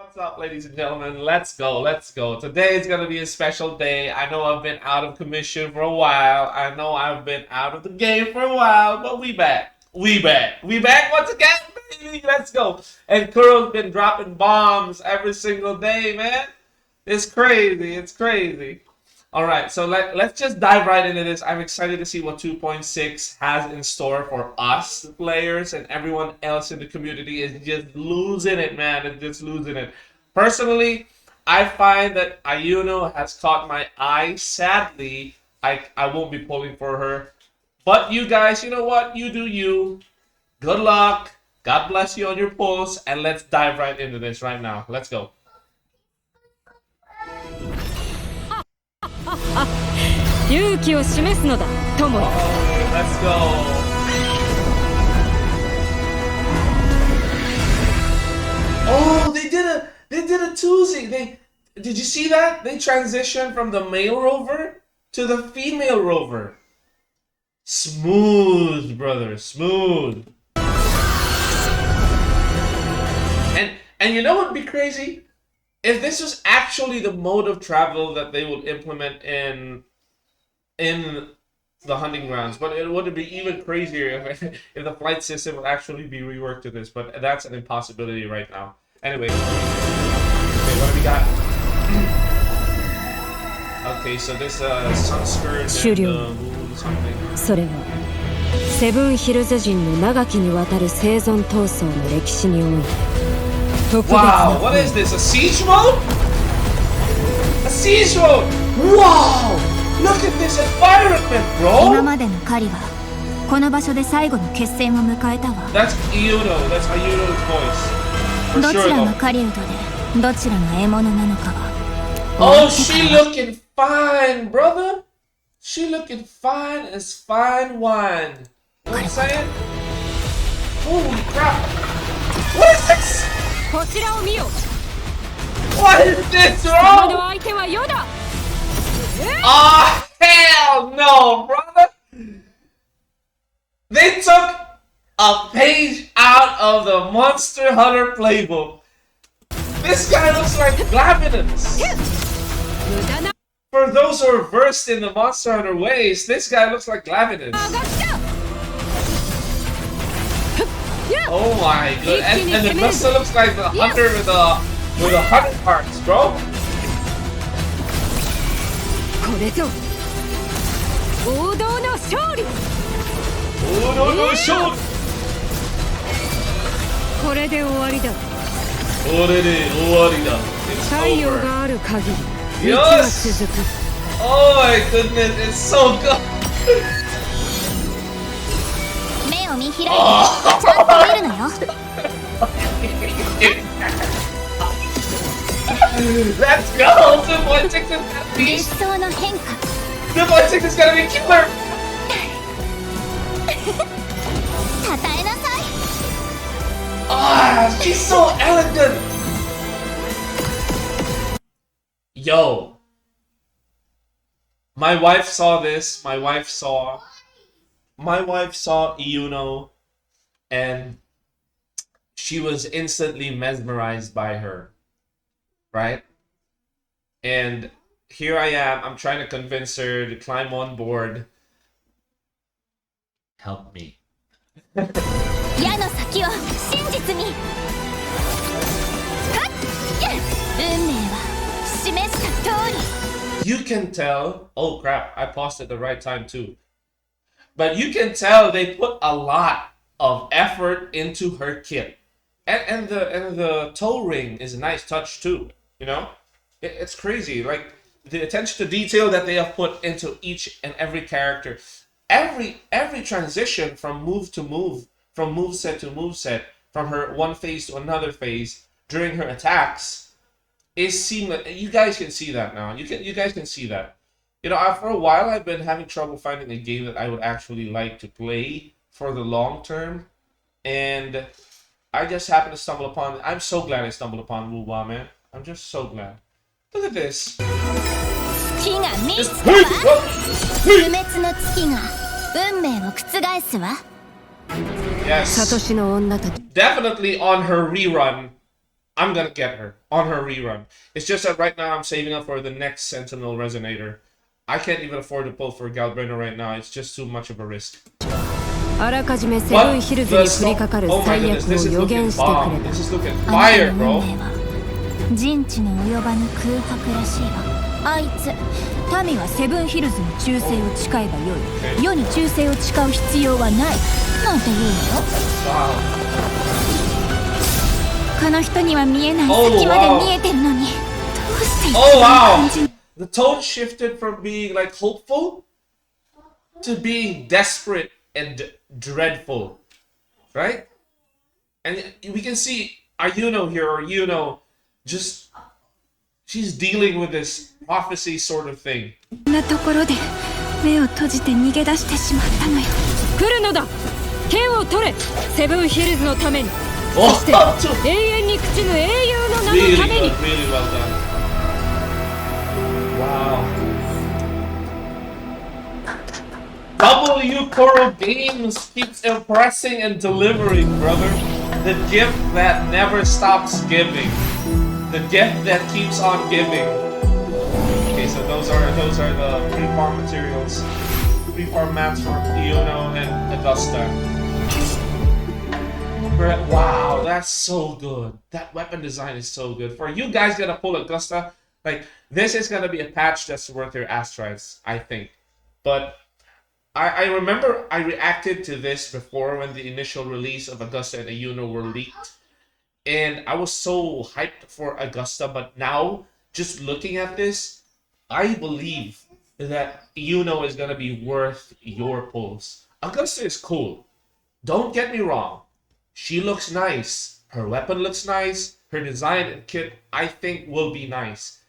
What's up, ladies and gentlemen? Let's go, let's go. Today is going to be a special day. I know I've been out of commission for a while. I know I've been out of the game for a while, but we back. We back. We back once again, baby. Let's go. And Kuro's been dropping bombs every single day, man. It's crazy. It's crazy. All right, so let's just dive right into this. I'm excited to see what 2.6 has in store for us, the players, and everyone else in the community is just losing it, man. It's just losing it. Personally, I find that Ayuno has caught my eye. Sadly, I won't be pulling for her. But you guys, you know what? You do you. Good luck. God bless you on your pulls, and let's dive right into this right now. Let's go. Let's go. Oh, they did a twosy. Did you see that? They transitioned from the male rover to the female rover. Smooth, brother, smooth. And you know what would be crazy? If this was actually the mode of travel that they would implement in the hunting grounds, but it would be even crazier if the flight system would actually be reworked to this, but that's an impossibility right now. Anyway, okay, what do we got? Okay, so this sunskirt and moon something. それはセブンヒルズ人の長きにわたる生存闘争の歴史において特別な Wow, what is this? A siege mode? A siege mode! Wow! Look at this environment, bro! 今までの狩りはこの場所で最後の決戦を迎えたわ。 That's Ayuno. That's Ayuno's voice. For どち sure, ら though. が狩人でどちらが獲物なのかは。 Oh, she looking fine, brother. She looking fine as fine wine. You know what I'm saying? Holy crap! What is this? こちらを見よ。 What is this, こ bro? の相手はヨダ。 Oh, hell no, brother! They took a page out of the Monster Hunter playbook. This guy looks like Glavenus. 無駄な For those who are versed in the Monster Hunter ways, this guy looks like Glavenus. 上がった。 Oh my god! And the Buster looks like the hunter with the hunter parts, bro. これぞ王道の勝利。 Oh no no shoot! これで終わりだ。 It's 太陽 over. がある限り道は Yes! 続く。 Oh my goodness, it's so good! 目を見開いてちゃんと見るのよ。 Let's go! 2.6 is gonna 実 be 相の変化。 2.6 is gonna be killer! たたえなさい。 Ah, she's so elegant! Yo. My wife saw this. My wife saw Iuno, and she was instantly mesmerized by her. Right? And here I am. I'm trying to convince her to climb on board. Help me. 矢の先を真実に。はっ運命は示した通り。 You can tell. Oh crap! I paused at the right time too. But you can tell they put a lot of effort into her kit, and the toe ring is a nice touch too. You know, it's crazy. Like the attention to detail that they have put into each and every character. Every transition from move to move, from moveset to moveset, from her one phase to another phase during her attacks is seamless. You guys can see that now. You guys can see that. You know, for a while I've been having trouble finding a game that I would actually like to play for the long term, and I just happened to stumble upon it. I'm so glad I stumbled upon WuWa, man. I'm just so glad. Look at this. 月が見つ Just か hey, わ what? 不 Hey. 滅の月が運命を覆すわ。 Yes. サトシの女たち Definitely on her rerun. I'm gonna get her on her rerun. It's just that right now I'm saving up for the next Sentinel Resonator. I can't even afford to pull for Galbrino right now. It's just too much of a risk. あらかじめセブンヒルズに降りかかる Oh my 最 goodness, 悪 this を is 予言 looking してくれ bomb. た This is looking あなた fire, の bro. 運命は人知の及ばぬ空白らしいわ。あいつ民はセブンヒルズに忠誠を誓えばよい、世に忠誠を誓う必要はないなんて言うのよ。 Wow. この人には見えない先まで見えてるのに、どうして Oh 一番感じ wow! The tone shifted from being like hopeful to being desperate and dreadful, right? And we can see Ayuno here, or Yuno, just she's dealing with this prophecy sort of thing. こんなところで目を閉じて逃げ出してしまったのよ。来るのだ剣を取れセブンヒルズのために Oh, そして永遠に朽ちぬ英雄の名の really ために good, really well done. Wow. QoL Games keeps impressing and delivering, brother. The gift that never stops giving. The gift that keeps on giving. Okay, so those are the pre-farm materials. Pre-farm mats for Iono and Augusta. Wow, that's so good. That weapon design is so good. For you guys gonna pull Augusta, like, this is gonna be a patch that's worth your asteroids, I think. But I remember I reacted to this before when the initial release of Augusta and Ayuno were leaked. And I was so hyped for Augusta, but now, just looking at this, I believe that Ayuno is gonna be worth your pulls. Augusta is cool. Don't get me wrong. She looks nice. Her weapon looks nice. Her design and kit, I think, will be nice.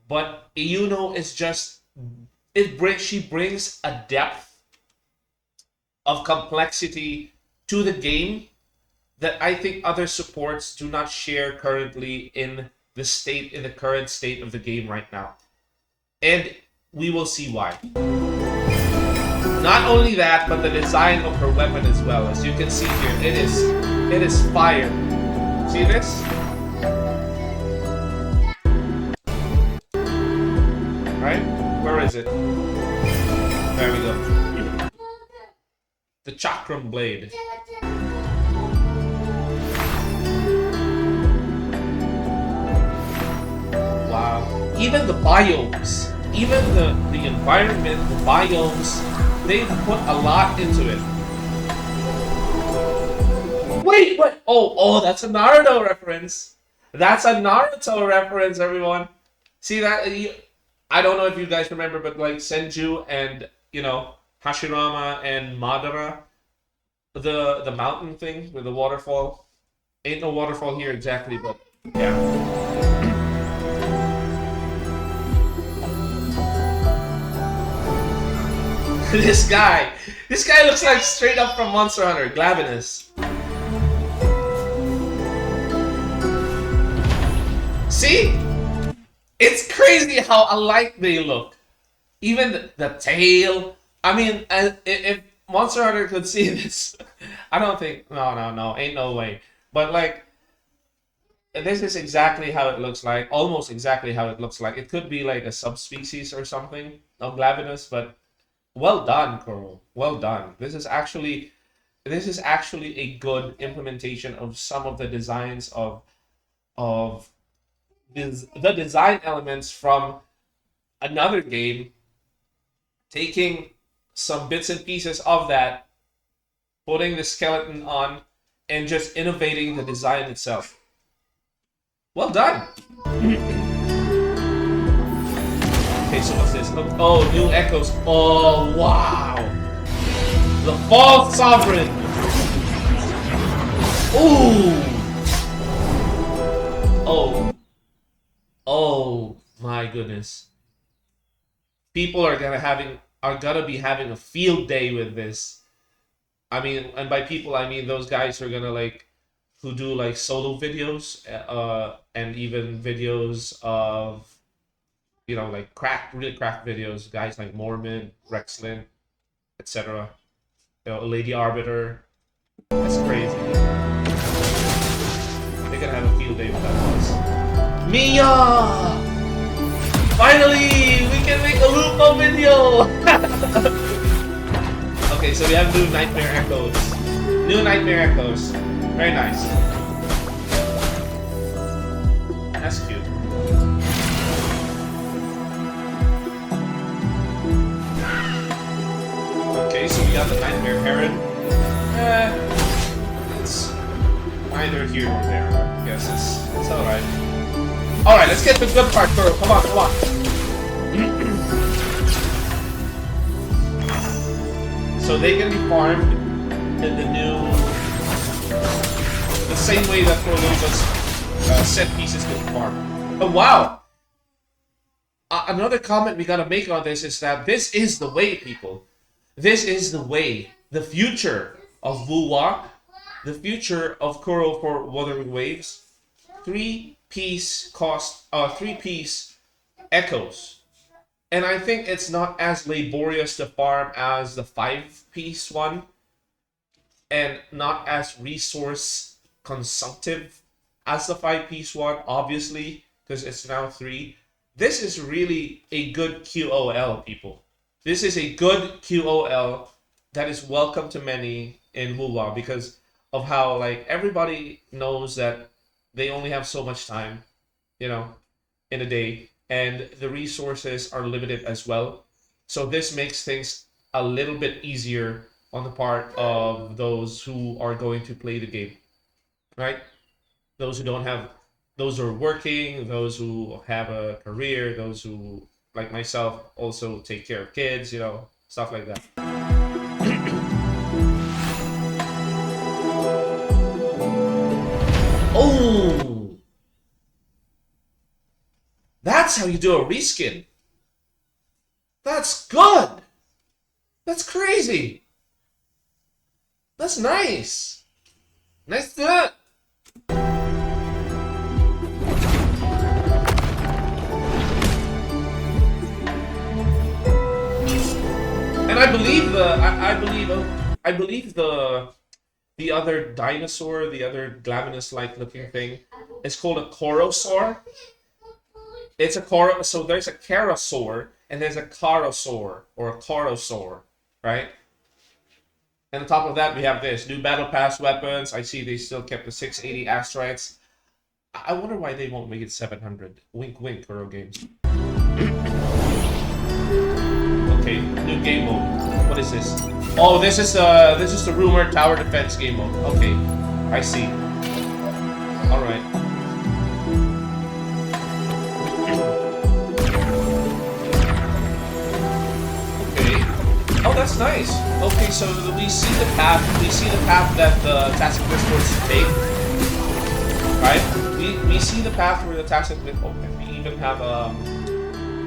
But Ayuno is just... she brings a depth of complexity to the game that I think other supports do not share currently in the current state of the game right now. And we will see why. Not only that, but the design of her weapon as well. As you can see here, it is fire. See this? Right? Where is it? There we go. The Chakram Blade. Wow. Even the biomes, even the environment, the biomes, they've put a lot into it. Wait, what? Oh, that's a Naruto reference. That's a Naruto reference, everyone. See that? I don't know if you guys remember, but like Senju and, Hashirama and Madara, the mountain thing with the waterfall. Ain't no waterfall here exactly, but yeah. This guy looks like straight up from Monster Hunter, Glavenus. See? It's crazy how alike they look. Even the tail. I mean, if Monster Hunter could see this, I don't think... No, ain't no way. But like, this is exactly how it looks like. Almost exactly how it looks like. It could be like a subspecies or something of Glavenus, but well done, QoL. Well done. This is actually a good implementation of some of the designs of the design elements from another game, taking some bits and pieces of that, putting the skeleton on, and just innovating the design itself. Well done. Okay, so what's this? Oh, new echoes. Oh, wow. The False Sovereign. Ooh. Oh my goodness. People are gonna be having a field day with this. I mean, and by people I mean those guys who are gonna who do solo videos, and even videos of really cracked videos, guys like Mormon, Rexlin, etc. Lady Arbiter. That's crazy. We're gonna have a field day with that boss. Mia! Finally! We can make a Lupa video! Okay, so we have new Nightmare Echoes. New Nightmare Echoes. Very nice. That's cute. Okay, so we got the Nightmare Heron. It's neither here nor there. I guess it's alright. Alright, let's get to the good part, girl. Come on, come on. So they can be farmed in the new... the same way that Prolova's set pieces can be farmed. Oh, wow! Another comment we gotta make on this is that this is the way, people. This is the way. The future of WuWa. The future of QoL for Wuthering Waves. 3-piece echoes. And I think it's not as laborious to farm as the 5-piece one. And not as resource consumptive as the 5-piece one, obviously, because it's now 3. This is really a good QoL, people. This is a good QoL that is welcome to many in WuWa because of how, like, everybody knows that they only have so much time, you know, in a day, and the resources are limited as well. So this makes things a little bit easier on the part of those who are going to play the game, right? Those who don't have, those who are working, those who have a career, those who, like myself, also take care of kids, you know, stuff like that. Oh! That's how you do a reskin. That's good! That's crazy! That's nice! Nice to do it! And I believe the other dinosaur, the other glaminus-like looking thing, is called a Corosaur. It's a so there's a Charasaur and there's a Carosaur or a Corosaur, right? And on top of that, we have this new battle pass weapons. I see they still kept the 680 asteroids. I wonder why they won't make it 700. Wink, wink, Euro Games. Okay, new game mode. What is this? Oh, this is the rumored tower defense game mode. Okay, I see. All right. Okay. Oh, that's nice. Okay, so we see the path. We see the path that the Task Force wants to take. Right? We see the path where the Task Force. Oh, and we even have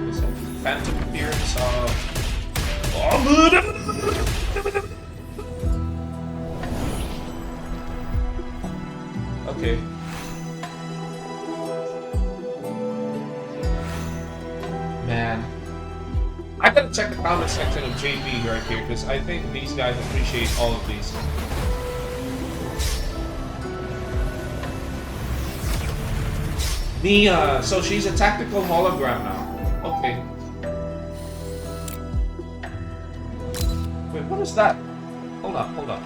what's that? Phantom appearance of. Okay. Man. I gotta check the comment section of JP right here because I think these guys appreciate all of these. Mia, so she's a tactical hologram now. Okay. Wait, what is that? Hold up, hold up.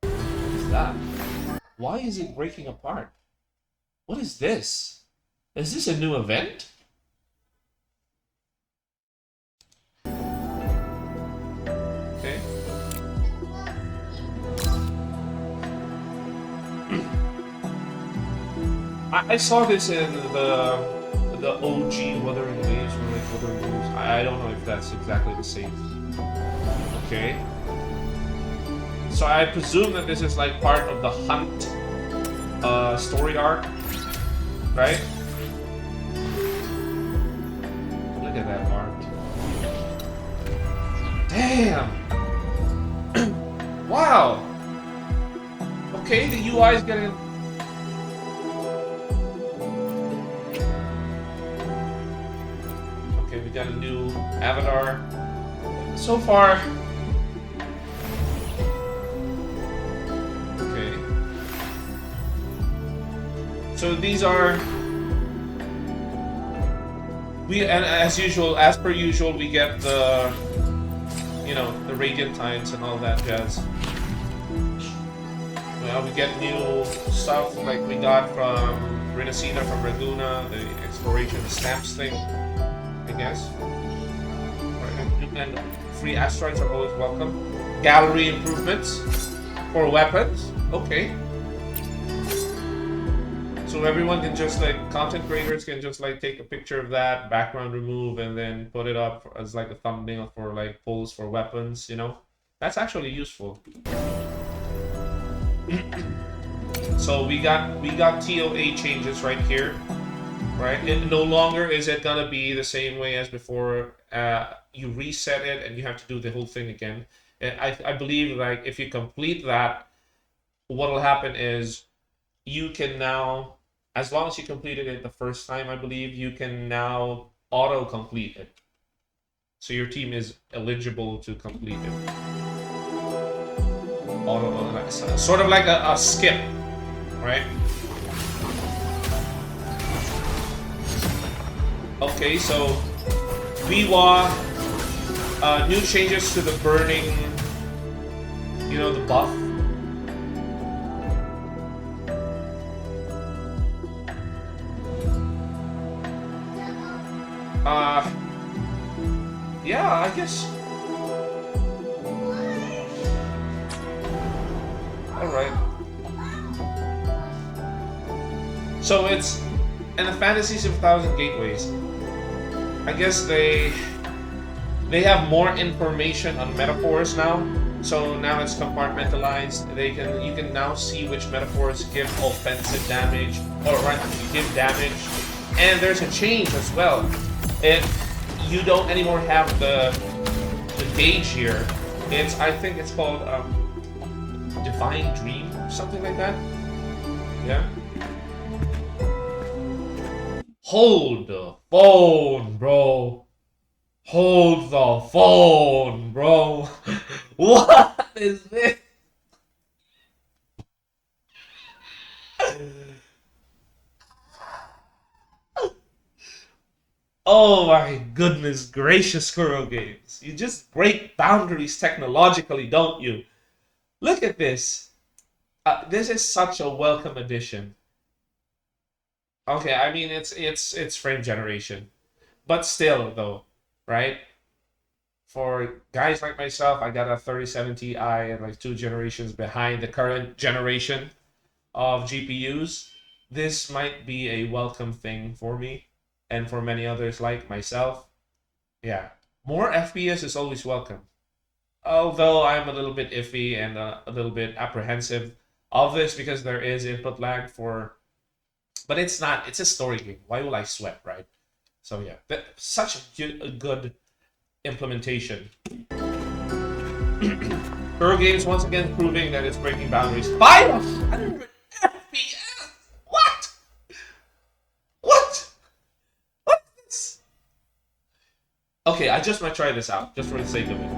What is that? Why is it breaking apart? What is this? Is this a new event? Okay. I saw this in the OG Wuthering Waves or like Wuthering Waves. I don't know if that's exactly the same. Okay. So I presume that this is like part of the Hunt story arc, right? Look at that art. Damn! Wow! Okay, the UI is getting... Okay, we got a new avatar. So far... So these are and as per usual, we get the the radiant times and all that jazz. Well, we get new stuff like we got from Renacina, from Raguna, the exploration stamps thing, I guess. And free asteroids are always welcome. Gallery improvements for weapons. Okay. So everyone can just content creators can just take a picture of that, background remove, and then put it up as a thumbnail for polls for weapons, That's actually useful. So we got TOA changes right here, right? It no longer is it gonna be the same way as before. You reset it and you have to do the whole thing again. And I believe if you complete that, what'll happen is you can now, as long as you completed it the first time, I believe you can now auto complete it. So your team is eligible to complete it. Auto, sort of like a skip, right? Okay, so WuWa, new changes to the burning, the buff. Yeah, I guess. Alright. So it's in the Fantasies of 1,000 Gateways. I guess they have more information on metaphors now. So now it's compartmentalized. You can now see which metaphors give offensive damage or give damage. And there's a change as well. You don't anymore have the gauge here. I think it's called Divine Dream, something like that. Yeah. Hold the phone, bro. Hold the phone, bro. What is this? Oh my goodness gracious, QoL Games. You just break boundaries technologically, don't you? Look at this. This is such a welcome addition. Okay, I mean it's frame generation. But still though, right? For guys like myself, I got a 3070 Ti and 2 generations behind the current generation of GPUs. This might be a welcome thing for me. And for many others like myself, yeah, more FPS is always welcome. Although I'm a little bit iffy and a little bit apprehensive of this because there is input lag but it's not. It's a story game. Why will I sweat, right? So yeah, such a good implementation. QoL Games once again proving that it's breaking boundaries. 500 FPS. What? Okay, I just might try this out, just for the sake of it.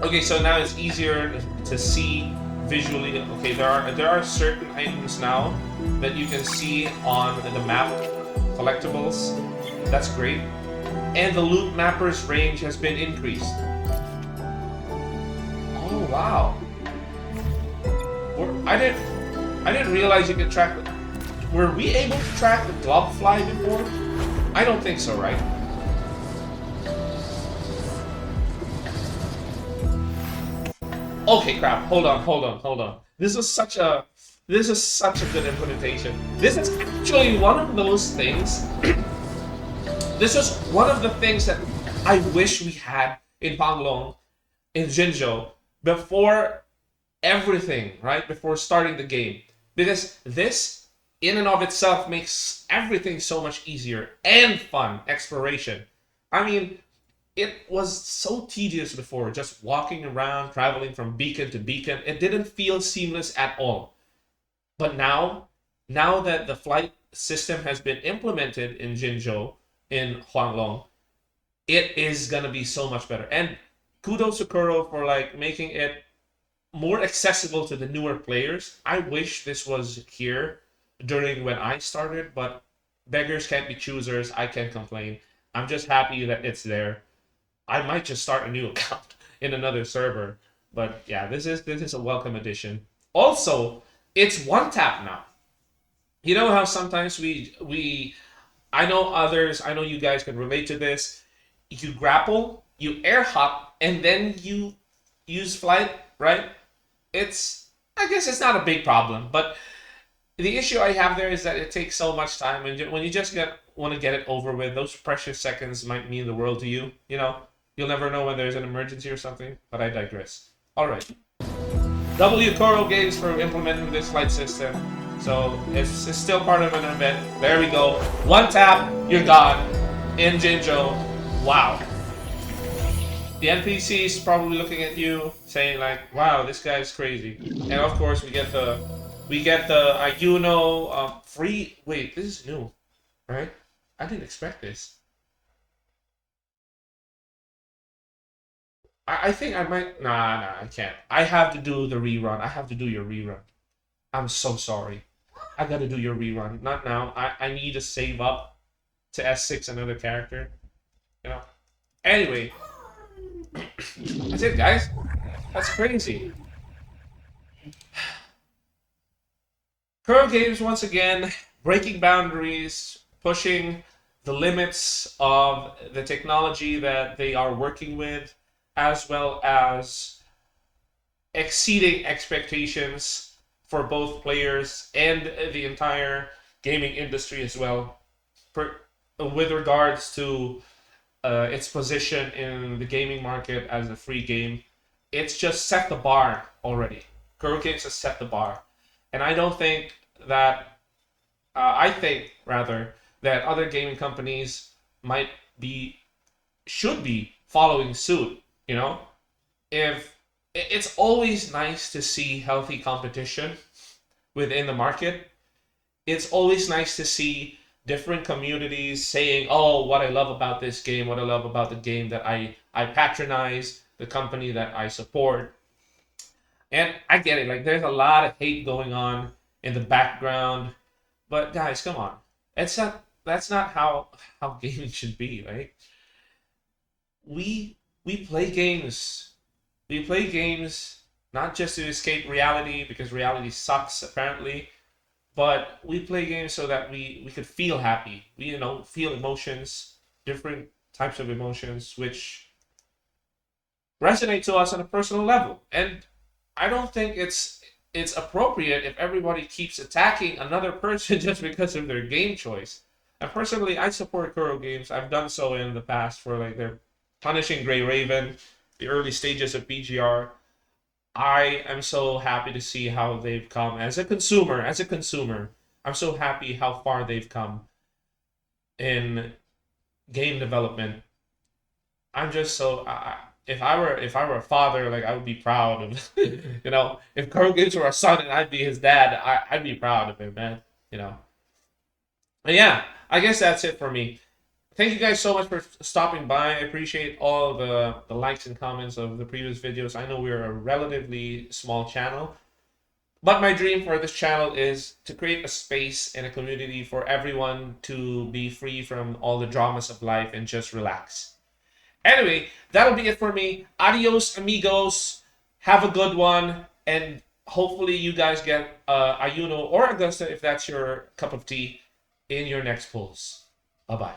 Okay, so now it's easier to see visually. Okay, there are certain items now that you can see on the map collectibles. That's great. And the loot mapper's range has been increased. Oh wow. I didn't realize you could track the... Were we able to track the glob fly before? I don't think so, right? Okay, crap. Hold on. This is such a good implementation. This is actually one of those things. This is one of the things that I wish we had in Panglong, in Jinzhou, before everything, right? Before starting the game. Because this in and of itself makes everything so much easier and fun exploration. I mean, it was so tedious before, just walking around, traveling from beacon to beacon. It didn't feel seamless at all. But now that the flight system has been implemented in Jinzhou, in Huanglong, it is gonna be so much better. And kudos to QoL for making it more accessible to the newer players. I wish this was here during when I started, but beggars can't be choosers. I can't complain. I'm just happy that it's there. I might just start a new account in another server. But yeah, this is a welcome addition. Also, it's one tap now. You know how sometimes we I know others, I know you guys can relate to this. You grapple, you air hop, and then you use flight, right? It's I guess it's not a big problem, but the issue I have there is that it takes so much time, and when you just want to get it over with, those precious seconds might mean the world to you. You know, you'll never know when there's an emergency or something. But I digress. All right, QoL Games for implementing this flight system. So it's still part of an event. There we go. One tap, you're gone. In Jinjo. Wow. The NPC's probably looking at you, saying like, "Wow, this guy's crazy." And of course, we get the Ayuno free. Wait, this is new, right? I didn't expect this. I think I might. Nah, I can't. I have to do the rerun. I have to do your rerun. I'm so sorry. I gotta do your rerun. Not now. I need to save up to S6 another character. You know. Anyway, that's it, guys. That's crazy. QoL Games once again breaking boundaries, pushing the limits of the technology that they are working with, as well as exceeding expectations for both players and the entire gaming industry as well, with regards to its position in the gaming market as a free game. It's just set the bar already. QoL Games has set the bar. And I don't think that, I think rather, that other gaming companies should be following suit, you know? If it's always nice to see healthy competition within the market. It's always nice to see different communities saying, "Oh, what I love about this game, what I love about the game that I patronize, the company that I support." And I get it, like there's a lot of hate going on in the background, but guys, come on. That's not how gaming should be, right? We play games. We play games not just to escape reality because reality sucks apparently, but we play games so that we could feel happy. We feel emotions, different types of emotions which resonate to us on a personal level. And I don't think it's appropriate if everybody keeps attacking another person just because of their game choice. And personally, I support QoL Games. I've done so in the past for like their punishing Grey Raven, the early stages of BGR. I am so happy to see how they've come as a consumer. I'm so happy how far they've come in game development. I'm just so if I were a father, like I would be proud of if QoL Games were a son and I'd be his dad, I'd be proud of him, man. But yeah, I guess that's it for me. Thank you guys so much for stopping by. I appreciate all the likes and comments of the previous videos. I know we're a relatively small channel, but my dream for this channel is to create a space and a community for everyone to be free from all the dramas of life and just relax. Anyway, that'll be it for me. Adios, amigos. Have a good one, and hopefully you guys get Ayuno or Augusta, if that's your cup of tea, in your next pulls. Bye-bye.